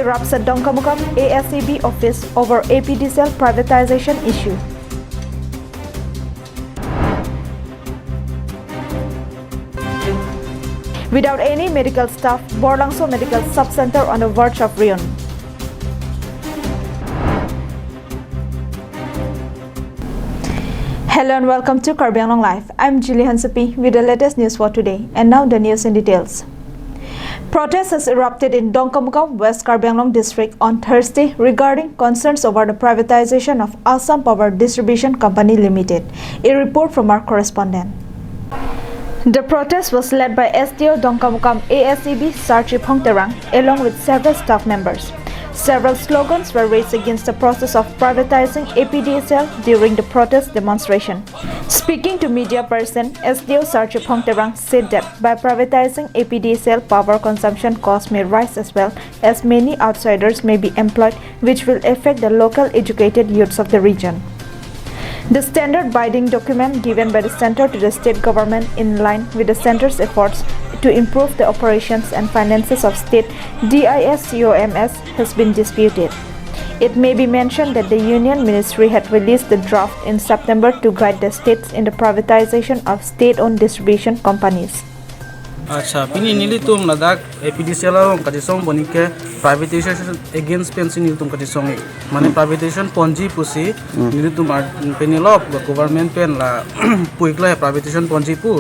erupts at Dongkamukam ASEB office over APDCL privatization issue. Without any medical staff, Borlangso Medical Subcenter on the verge of ruin. Hello and welcome to Karbi Anglong Live. I'm Julie Hansapi with the latest news for today. And now the news in details. Protests has erupted in Dongkamukam, West Karbi Anglong district on Thursday regarding concerns over the privatization of Assam Power Distribution Company Limited. A report from our correspondent. The protest was led by SDO Dongkamukam ASEB Sarchipong Terang along with several staff members. Several slogans were raised against the process of privatizing APDCL during the protest demonstration. Speaking to media person, SDO Sarchipong Terang said that by privatizing APDCL, power consumption costs may rise as well as many outsiders may be employed, which will affect the local educated youths of the region. The standard binding document given by the center to the state government in line with the center's efforts to improve the operations and finances of state DISCOMS has been disputed. It may be mentioned that the Union Ministry had released the draft in September to guide the states in the privatization of state-owned distribution companies. अच्छा पिनी नीली तुम Ladakh APDCL और कटिसोंग बनी के privatisation against pension नीली तुम कटिसोंग माने प्राइवेटाइजेशन पंजी पुसी नीली तुम पेनी लॉप गवर्नमेंट पेन ला पुइकला प्राइवेटाइजेशन पंजी पु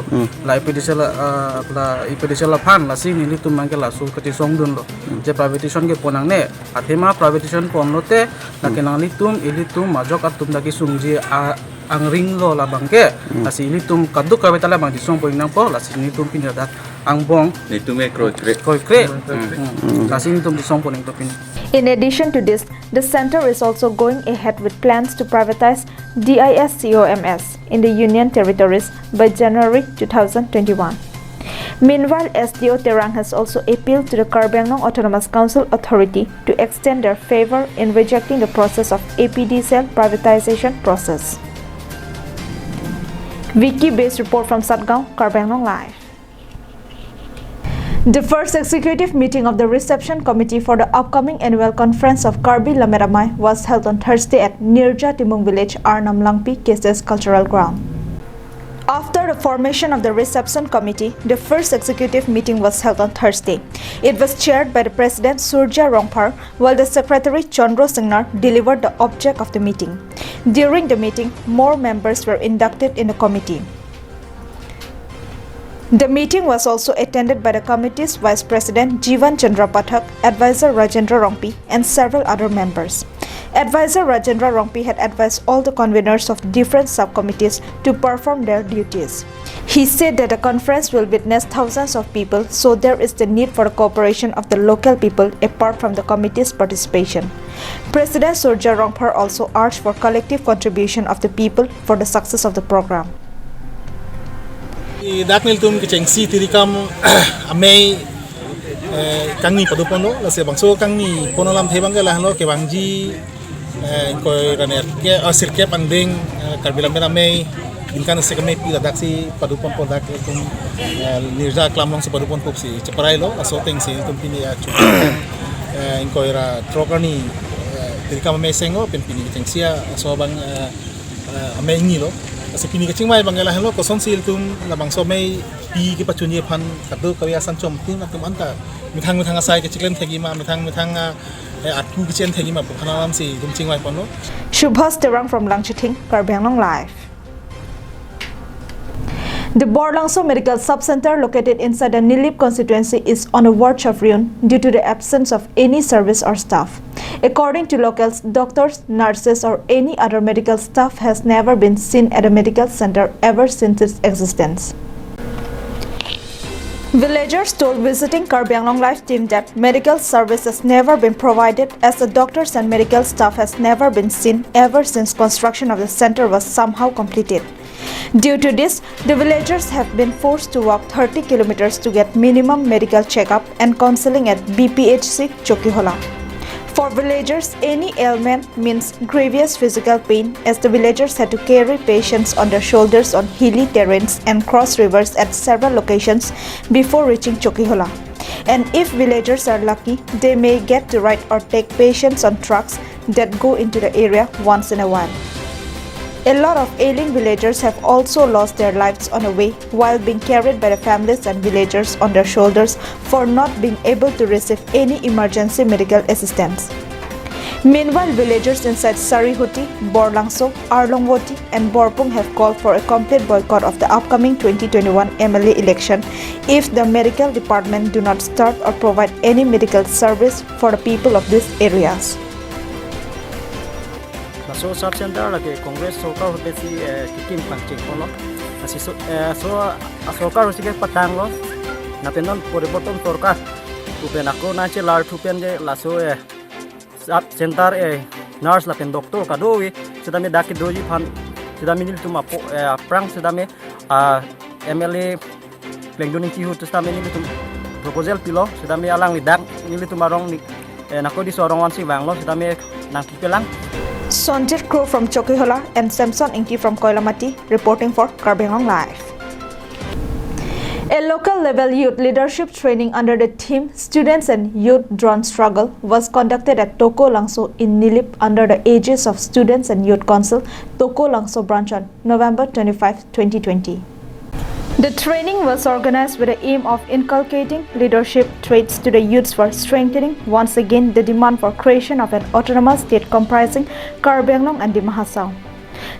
ला APDCL ला फान ला सी नीली तुम मांगे ला सु कटिसोंग दुन लो जे प्राइवेटाइजेशन के पोनांग ने आथेमा प्राइवेटाइजेशन पोन लोते ला के नाली तुम इली तुम माजोक आ तुम दाकी सुंजी angring lo la bangke asini tum kaduk ka betala bang disong poing nang po lasini tum pinada angbong ni tum e kre lasini tum disong poing to pin. In addition to this, the center is also going ahead with plans to privatize DISCOMS in the Union territories by January 2021. Meanwhile, SDO Terang has also appealed to the Karbi Anglong Autonomous Council Authority to extend their favor in rejecting the process of APDCL privatization process. Wiki-based report from Satgaon, Karbi Anglong Live. The first executive meeting of the reception committee for the upcoming annual conference of Karbi Lameramai was held on Thursday at Nirja Timung Village, Arnam Langpi, Keses Cultural Ground. After the formation of the reception committee, the first executive meeting was held on Thursday. It was chaired by the President Surja Rongpar, while the Secretary Chandro Singnar delivered the object of the meeting. During the meeting, more members were inducted in the committee. The meeting was also attended by the committee's Vice President Jivan Chandra Pathak, Advisor Rajendra Rongpi, and several other members. Advisor Rajendra Rongpi had advised all the conveners of different subcommittees to perform their duties. He said that the conference will witness thousands of people, so there is the need for the cooperation of the local people apart from the committee's participation. President Surja Rongpar also urged for collective contribution of the people for the success of the program. Daknil tum kecengsi tirikam amei kang ni padupono la se bangso kang ni ponolam thebang ke lahlo ke bangji ko raner ke sirke panding karbilam amei inkan se kami pila daksi padupon podak tum nirja klamlong se padupon popsi ceparai lo aso teng si tum pini ya chu ko era trokani tirikam amei sengo pen pini kecengsi aso bang amei ni lo kasi pini kecing mai bangela hello koson sil tum la bangso mai pi ki pachunye phan kadu kawya san chom tin atum anta mithang asai ke chiklen thegi ma mithang atku ki chen thegi ma phanalam si tum chingwai pono. Shubhas Terang from Langchiting, Karbi Anglong Live. The Borlangso Medical Subcenter located inside the Nilip constituency is on the verge of ruin due to the absence of any service or staff. According to locals, doctors, nurses or any other medical staff has never been seen at the medical center ever since its existence. Villagers told visiting Karbi Anglong Live team that medical service has never been provided as the doctors and medical staff has never been seen ever since construction of the center was somehow completed. Due to this, the villagers have been forced to walk 30 kilometers to get minimum medical checkup and counseling at BPHC Chokihola. For villagers, any ailment means grievous physical pain as the villagers had to carry patients on their shoulders on hilly terrains and cross rivers at several locations before reaching Chokihola. And if villagers are lucky, they may get to ride or take patients on trucks that go into the area once in a while. A lot of ailing villagers have also lost their lives on the way while being carried by the families and villagers on their shoulders for not being able to receive any emergency medical assistance. Meanwhile, villagers inside Sarihuti, Borlangso, Arlongwoti and Borpung have called for a complete boycott of the upcoming 2021 MLA election if the medical department do not start or provide any medical service for the people of these areas. So sub center lagi Congress sokar hote si kikim pancing kono asi so sokar hosi ke patang lo na penon poriborton sorkar tupen ako na che lar tupen je laso sub center nurse la pen doctor kadoi sedami daki doji fan sedami nil tuma prang sedami MLA lengdoni ki hut sedami nil tum proposal pilo sedami alang lidak nil tumarong ni nako di sorong wan si banglo sedami nang kipelang. Sonjit Crow from Chokihola and Samson Inki from Koilamati reporting for Karbi Anglong Live. A local level youth leadership training under the theme Students and Youth Drawn Struggle was conducted at Toko Langso in Nilip under the aegis of Students and Youth Council, Toko Langso branch on November 25, 2020. The training was organized with the aim of inculcating leadership traits to the youths for strengthening once again the demand for creation of an autonomous state comprising Karbi Anglong and Dima Hasao.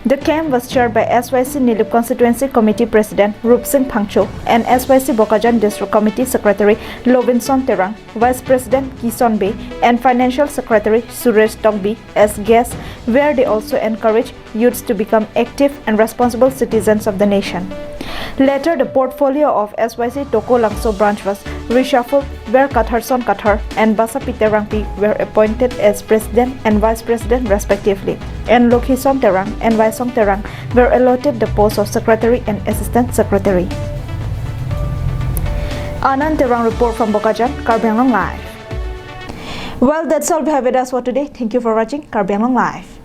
The camp was chaired by SYC Nilip Constituency Committee President Rup Singh Phangcho and SYC Bokajan District Committee Secretary Lovinson Terang, Vice President Kison Bey and Financial Secretary Suresh Tongbi as guests, where they also encourage youths to become active and responsible citizens of the nation. Later, the portfolio of SYC Toko Langso branch was reshuffled, where Katharson Kathar and Basapite Rangpi were appointed as President and Vice President respectively, and Lokhison Terang and Vaisong Terang were allotted the post of Secretary and Assistant Secretary. Anand Terang report from Bokajan, Karbi Anglong Live. Well, that's all we have with us for today. Thank you for watching Karbi Anglong Live.